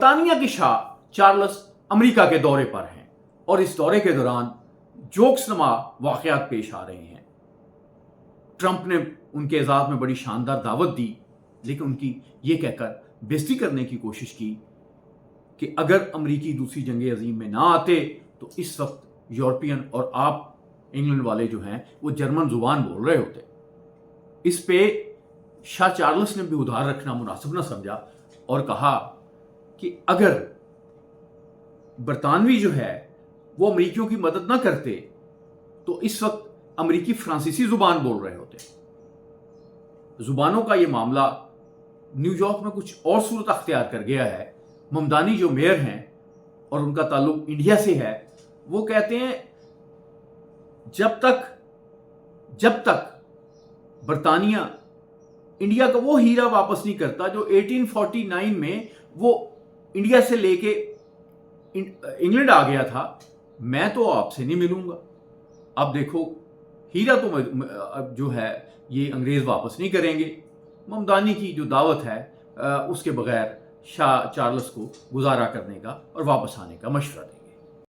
برطانیہ کے شاہ چارلس امریکہ کے دورے پر ہیں اور اس دورے کے دوران جوکس نما واقعات پیش آ رہے ہیں۔ ٹرمپ نے ان کے اعزاز میں بڑی شاندار دعوت دی، لیکن ان کی یہ کہہ کر بےزتی کرنے کی کوشش کی کہ اگر امریکی دوسری جنگ عظیم میں نہ آتے تو اس وقت یورپین اور آپ انگلینڈ والے جو ہیں وہ جرمن زبان بول رہے ہوتے۔ اس پہ شاہ چارلس نے بھی ادھار رکھنا مناسب نہ سمجھا اور کہا کہ اگر برطانوی جو ہے وہ امریکیوں کی مدد نہ کرتے تو اس وقت امریکی فرانسیسی زبان بول رہے ہوتے۔ زبانوں کا یہ معاملہ نیو یارک میں کچھ اور صورت اختیار کر گیا ہے۔ ممدانی جو میئر ہیں اور ان کا تعلق انڈیا سے ہے، وہ کہتے ہیں جب تک برطانیہ انڈیا کا وہ ہیرا واپس نہیں کرتا جو 1849 میں وہ انڈیا سے لے کے انگلینڈ آ گیا تھا، میں تو آپ سے نہیں ملوں گا۔ اب دیکھو ہیرا تو جو ہے یہ انگریز واپس نہیں کریں گے۔ ممدانی کی جو دعوت ہے اس کے بغیر شاہ چارلس کو گزارا کرنے کا اور واپس آنے کا مشورہ دیں۔